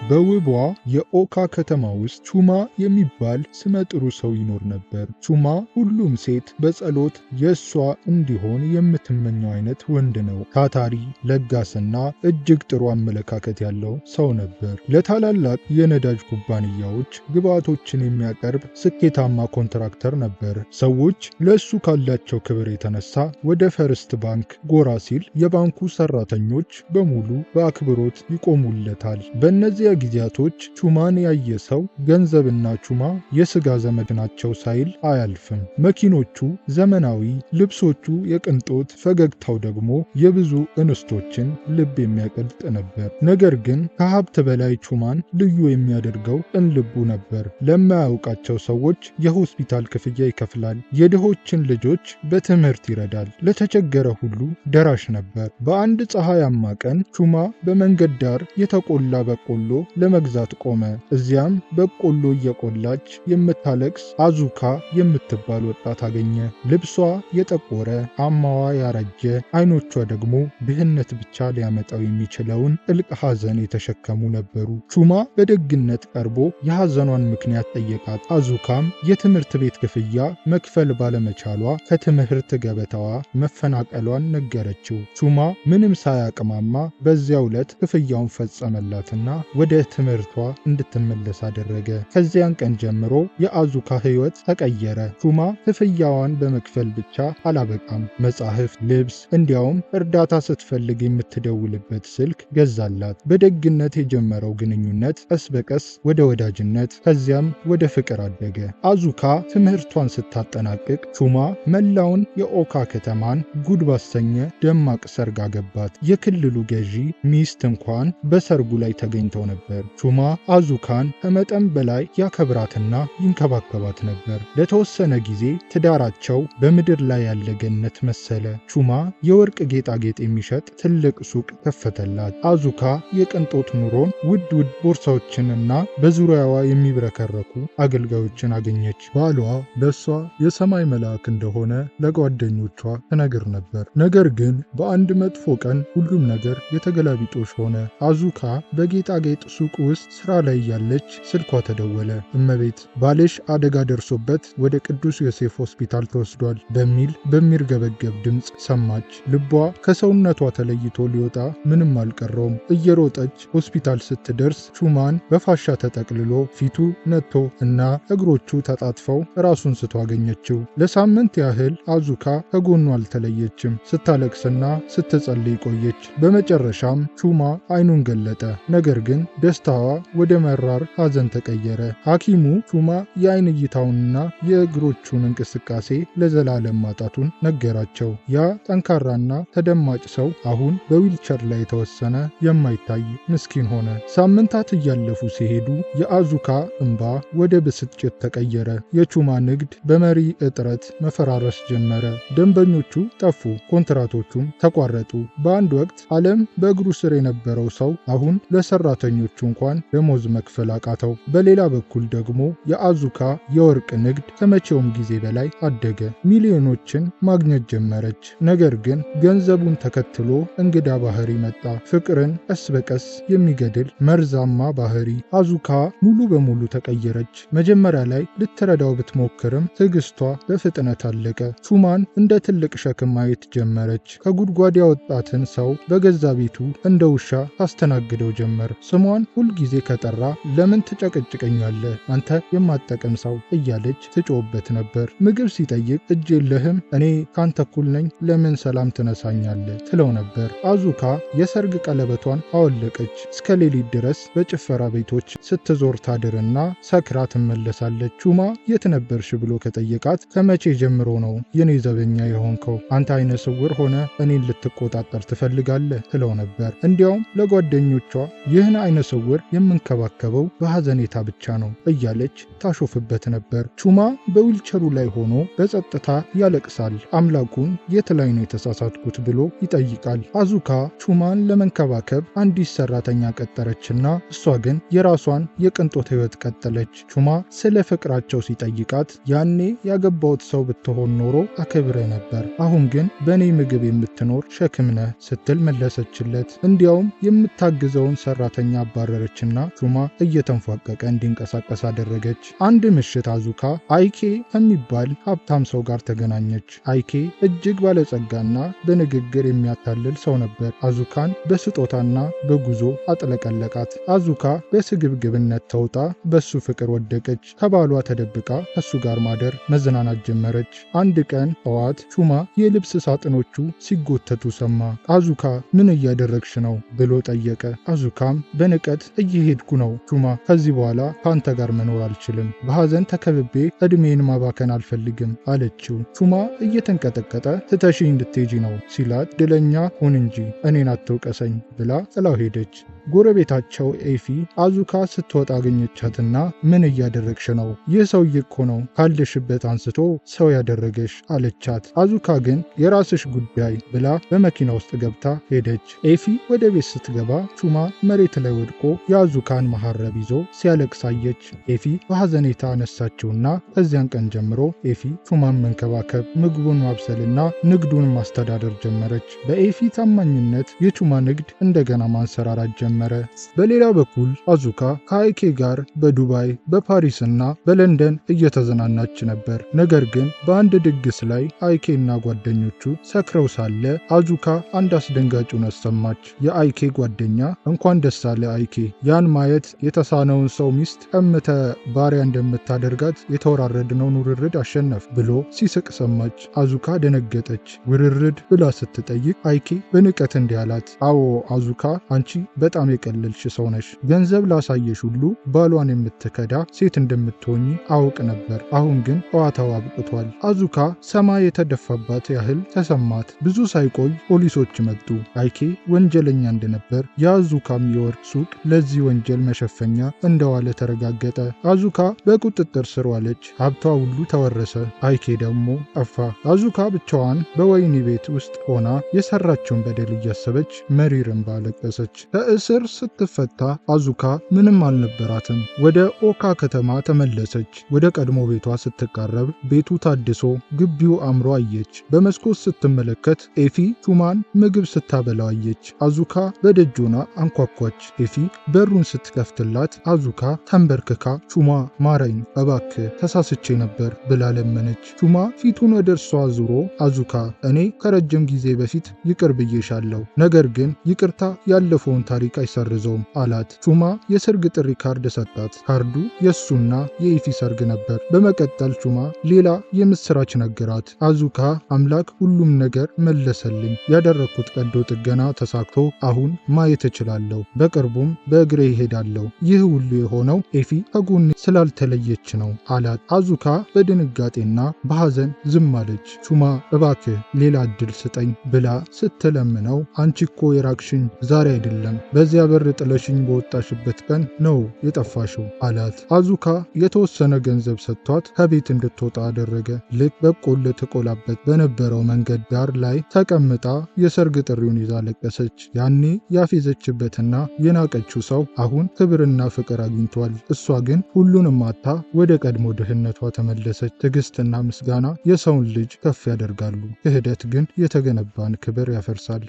በውቧ የኦካ ከተማ ውስጥ ቹማ የሚባል ስመጥሩ ሰው ይኖር ነበር። ቹማ ሁሉም ሴት በጸሎት የእሷ እንዲሆን የምትመኘው አይነት ወንድ ነው። ታታሪ፣ ለጋስና እጅግ ጥሩ አመለካከት ያለው ሰው ነበር። ለታላላቅ የነዳጅ ኩባንያዎች ግብዓቶችን የሚያቀርብ ስኬታማ ኮንትራክተር ነበር። ሰዎች ለእሱ ካላቸው ክብር የተነሳ ወደ ፈርስት ባንክ ጎራ ሲል የባንኩ ሰራተኞች በሙሉ በአክብሮት ይቆሙለታል። በእነዚያ ጊዜያቶች ቹማን ያየ ሰው ገንዘብና ቹማ የሥጋ ዘመድ ናቸው ሳይል አያልፍም። መኪኖቹ ዘመናዊ፣ ልብሶቹ የቅንጦት፣ ፈገግታው ደግሞ የብዙ እንስቶችን ልብ የሚያቀልጥ ነበር። ነገር ግን ከሀብት በላይ ቹማን ልዩ የሚያደርገው ቅን ልቡ ነበር። ለማያውቃቸው ሰዎች የሆስፒታል ክፍያ ይከፍላል። የድሆችን ልጆች በትምህርት ይረዳል። ለተቸገረ ሁሉ ደራሽ ነበር። በአንድ ፀሐያማ ቀን ቹማ በመንገድ ዳር የተቆላ በቆሎ ለመግዛት ቆመ። እዚያም በቆሎ እየቆላች የምታለቅስ አዙካ የምትባል ወጣት አገኘ። ልብሷ የጠቆረ፣ አማዋ ያረጀ፣ አይኖቿ ደግሞ ድህነት ብቻ ሊያመጣው የሚችለውን ጥልቅ ሐዘን የተሸከሙ ነበሩ። ቹማ በደግነት ቀርቦ የሐዘኗን ምክንያት ጠየቃት። አዙካም የትምህርት ቤት ክፍያ መክፈል ባለመቻሏ ከትምህርት ገበታዋ መፈናቀሏን ነገረችው። ቹማ ምንም ሳያቅማማ በዚያው ዕለት ክፍያውን ፈጸመላትና ወደ ትምህርቷ እንድትመለስ አደረገ። ከዚያን ቀን ጀምሮ የአዙካ ሕይወት ተቀየረ። ቹማ ክፍያዋን በመክፈል ብቻ አላበቃም። መጻሕፍት፣ ልብስ፣ እንዲያውም እርዳታ ስትፈልግ የምትደውልበት ስልክ ገዛላት። በደግነት የጀመረው ግንኙነት ቀስ በቀስ ወደ ወዳጅነት ከዚያም ወደ ፍቅር አደገ። አዙካ ትምህርቷን ስታጠናቅቅ ቹማ መላውን የኦካ ከተማን ጉድ ባሰኘ ደማቅ ሰርግ አገባት። የክልሉ ገዢ ሚስት እንኳን በሰርጉ ላይ ተገኝተው ነበር። ቹማ አዙካን ከመጠን በላይ ያከብራትና ይንከባከባት ነበር። ለተወሰነ ጊዜ ትዳራቸው በምድር ላይ ያለ ገነት መሰለ። ቹማ የወርቅ ጌጣጌጥ የሚሸጥ ትልቅ ሱቅ ከፈተላት። አዙካ የቅንጦት ኑሮን፣ ውድ ውድ ቦርሳዎችንና በዙሪያዋ የሚብረከረኩ አገልጋዮችን አገኘች። ባሏ ለእሷ የሰማይ መልአክ እንደሆነ ለጓደኞቿ ትነግር ነበር። ነገር ግን በአንድ መጥፎ ቀን ሁሉም ነገር የተገላቢጦሽ ሆነ። አዙካ በጌጣጌጥ ሱቅ ውስጥ ስራ ላይ ያለች ስልኳ ተደወለ። እመቤት፣ ባልሽ አደጋ ደርሶበት ወደ ቅዱስ ዮሴፍ ሆስፒታል ተወስዷል በሚል በሚርገበገብ ድምፅ ሰማች። ልቧ ከሰውነቷ ተለይቶ ሊወጣ ምንም አልቀረውም። እየሮጠች ሆስፒታል ስትደርስ ቹማን በፋሻ ተጠቅልሎ ፊቱ ነጥቶ እና እግሮቹ ተጣጥፈው ራሱን ስቶ አገኘችው። ለሳምንት ያህል አዙካ ከጎኑ አልተለየችም። ስታለቅስና ስትጸልይ ቆየች። በመጨረሻም ቹማ አይኑን ገለጠ። ነገር ግን ደስታዋ ወደ መራር ሐዘን ተቀየረ። ሐኪሙ ቹማ የአይን እይታውንና የእግሮቹን እንቅስቃሴ ለዘላለም ማጣቱን ነገራቸው። ያ ጠንካራና ተደማጭ ሰው አሁን በዊልቸር ላይ የተወሰነ የማይታይ ምስኪን ሆነ። ሳምንታት እያለፉ ሲሄዱ የአዙካ እንባ ወደ ብስጭት ተቀየረ። የቹማ ንግድ በመሪ እጥረት መፈራረስ ጀመረ። ደንበኞቹ ጠፉ፣ ኮንትራቶቹም ተቋረጡ። በአንድ ወቅት ዓለም በእግሩ ስር የነበረው ሰው አሁን ለሰራተኞቹ እንኳን ደሞዝ መክፈል አቃተው። በሌላ በኩል ደግሞ የአዙካ የወርቅ ንግድ ከመቼውም ጊዜ በላይ አደገ። ሚሊዮኖችን ማግኘት ጀመረች። ነገር ግን ገንዘቡን ተከትሎ እንግዳ ባህሪ መጣ። ፍቅርን ቀስ በቀስ የሚገድል መርዛማ ባህሪ። አዙካ ሙሉ በሙሉ ተቀየረች። መጀመሪያ ላይ ልትረዳው ብትሞክርም ትዕግስቷ በፍጥነት አለቀ። ቹማን እንደ ትልቅ ሸክም ማየት ጀመረች። ከጉድጓድ ያወጣትን ሰው በገዛ ቤቱ እንደ ውሻ ታስተናግደው ጀመር። ስሟን ሁልጊዜ ከጠራ ለምን ትጨቀጭቀኛለህ አንተ የማትጠቅም ሰው እያለች ትጮህበት ነበር። ምግብ ሲጠይቅ እጅ የለህም እኔ ካንተ እኩል ነኝ ለምን ሰላም ትነሳኛለህ ትለው ነበር። አዙካ የሰርግ ቀለበቷን አወለቀች። እስከ ሌሊት ድረስ በጭፈራ ቤቶች ስትዞር ታድርና ሰክራ ትመለሳለች። ቹማ የት ነበርሽ ብሎ ከጠየቃት ከመቼ ጀምሮ ነው የኔ ዘበኛ የሆንከው? አንተ አይነ ስውር ሆነ እኔን ልትቆጣጠር ትፈልጋለህ ትለው ነበር። እንዲያውም ለጓደኞቿ ይህን አይነ ስውር የምንከባከበው በሐዘኔታ ብቻ ነው እያለች ታሾፍበት ነበር። ቹማ በዊልቸሩ ላይ ሆኖ በጸጥታ ያለቅሳል። አምላኩን የት ላይ ነው የተሳሳትኩት ብሎ ይጠይቃል። አዙካ ቹማን ለመንከባከብ አንዲት ሰራተኛ ቀጠረችና እሷ ግን የራሷን የቅንጦት ሕይወት ቀጠለች። ቹማ ስለ ፍቅራቸው ሲጠይቃት ያኔ ያገባሁት ሰው ብትሆን ኖሮ አከብረ ነበር፣ አሁን ግን በእኔ ምግብ የምትኖር ሸክም ነህ ስትል መለሰችለት። እንዲያውም የምታግዘውን ሰራተኛ አባረረችና ቹማ እየተንፏቀቀ እንዲንቀሳቀስ አደረገች። አንድ ምሽት አዙካ አይኬ ከሚባል ሀብታም ሰው ጋር ተገናኘች። አይኬ እጅግ ባለጸጋና በንግግር የሚያታልል ሰው ነበር። አዙካን በስጦታና በጉዞ አጥለቀለቃት። አዙካ በስግብግብነት ተውጣ በሱ ፍቅር ወደቀች። ከባሏ ተደብቃ ከሱ ጋር ማደር፣ መዝናናት ጀመረች። አንድ ቀን ጠዋት ቹማ የልብስ ሳጥኖቹ ሲጎተቱ ሰማ። አዙካ ምን እያደረግሽ ነው ብሎ ጠየቀ። አዙካም በንቀት እየሄድኩ ነው ቹማ፣ ከዚህ በኋላ ከአንተ ጋር መኖር አልችልም። በሐዘን ተከብቤ ዕድሜን ማባከን አልፈልግም አለችው። ቹማ እየተንቀጠቀጠ ትተሽኝ እንድትሄጂ ነው ሲላት ድለኛ ሁን እንጂ እኔን አትውቀሰኝ ብላ ጥላው ሄደች። ጎረቤታቸው ኤፊ አዙካ ስትወጣ አገኘቻትና ምን እያደረግሽ ነው? ይህ ሰውዬ እኮ ነው ካለሽበት አንስቶ ሰው ያደረገሽ አለቻት። አዙካ ግን የራስሽ ጉዳይ ብላ በመኪና ውስጥ ገብታ ሄደች። ኤፊ ወደ ቤት ስትገባ ቹማ መሬት ላይ ወድቆ የአዙካን መሐረብ ይዞ ሲያለቅስ አየች። ኤፊ በሐዘኔታ አነሳችውና ከዚያን ቀን ጀምሮ ኤፊ ቹማን መንከባከብ፣ ምግቡን ማብሰልና ንግዱን ማስተዳደር ጀመረች። በኤፊ ታማኝነት የቹማ ንግድ እንደገና ማንሰራራት ጀመረ። በሌላ በኩል አዙካ ከአይኬ ጋር በዱባይ በፓሪስና በለንደን እየተዝናናች ነበር። ነገር ግን በአንድ ድግስ ላይ አይኬና ጓደኞቹ ሰክረው ሳለ አዙካ አንድ አስደንጋጭ እውነት ሰማች። የአይኬ ጓደኛ እንኳን ደስ አለ አይኬ፣ ያን ማየት የተሳነውን ሰው ሚስት ቀምተ ባሪያ እንደምታደርጋት የተወራረድነውን ውርርድ አሸነፍ ብሎ ሲስቅ ሰማች። አዙካ ደነገጠች። ውርርድ ብላ ስትጠይቅ አይኬ በንቀት እንዲህ አላት፣ አዎ አዙካ፣ አንቺ በጣም የቀለልሽ ሰው ነሽ። ገንዘብ ላሳየሽ ሁሉ ባሏን የምትከዳ ሴት እንደምትሆኚ አውቅ ነበር። አሁን ግን ጨዋታው አብቅቷል። አዙካ ሰማይ የተደፋባት ያህል ተሰማት። ብዙ ሳይቆይ ፖሊሶች መጡ። አይኬ ወንጀለኛ እንደነበር፣ የአዙካም የወርቅ ሱቅ ለዚህ ወንጀል መሸፈኛ እንደዋለ ተረጋገጠ። አዙካ በቁጥጥር ስር ዋለች። ሀብቷ ሁሉ ተወረሰ። አይኬ ደግሞ ጠፋ። አዙካ ብቻዋን በወህኒ ቤት ውስጥ ሆና የሰራችውን በደል እያሰበች መሪር እንባ አለቀሰች። ከእስር ስትፈታ አዙካ ምንም አልነበራትም። ወደ ኦካ ከተማ ተመለሰች። ወደ ቀድሞ ቤቷ ስትቃረብ ቤቱ ታድሶ ግቢው አምሮ አየች። በመስኮት ስትመለከት ኤፊ ቹማን ምግብ ስታበላው አየች። አዙካ በደጆና አንኳኳች። ኤፊ በሩን ስትከፍትላት አዙካ ተንበርክካ ቹማ ማረኝ እባክህ ተሳስቼ ነበር ብላ ለመነች። ቹማ ፊቱን ወደ እርሷ ዙሮ አዙካ እኔ ከረጅም ጊዜ በፊት ይቅር ብዬሻለሁ፣ ነገር ግን ይቅርታ ያለፈውን ታሪክ አይሰርዘውም አላት። ቹማ የሰርግ ጥሪ ካርድ ሰጣት። ካርዱ የእሱና የኢፊ ሰርግ ነበር። በመቀጠል ቹማ ሌላ የምስራች ነገራት። አዙካ አምላክ ሁሉም ነገር መለሰልኝ፣ ያደረግኩት ቀዶ ጥገና ተሳክቶ አሁን ማየት እችላለሁ፣ በቅርቡም በእግሬ ይሄዳለሁ። ይህ ሁሉ የሆነው ኤፊ ከጎኔ ስላልተለየች ነው አላት። አዙካ በድንጋጤና በሐዘን ዝም አለች። ቹማ እባክህ ሌላ እድል ስጠኝ ብላ ስትለምነው አንቺ እኮ የራቅሽኝ ዛሬ አይደለም፣ በዚያ በር ጥለሽኝ በወጣሽበት ቀን ነው የጠፋሽው አላት። አዙካ የተወሰነ ገንዘብ ሰጥቷት ከቤት እንድትወጣ አደረገ። ልክ በቆሎ ትቆላበት በነበረው መንገድ ዳር ላይ ተቀምጣ የሰርግ ጥሪውን ይዛ ለቀሰች። ያኔ ያፌዘችበትና የናቀችው ሰው አሁን ክብርና ፍቅር አግኝቷል። እሷ ግን ሁሉንም አታ ወደ ቀድሞ ድህነቷ ተመለሰች። ትዕግስትና ምስጋና የሰውን ልጅ ከፍ ያደርጋሉ። ክህደት ግን የተገነባን ክብር ያፈርሳል።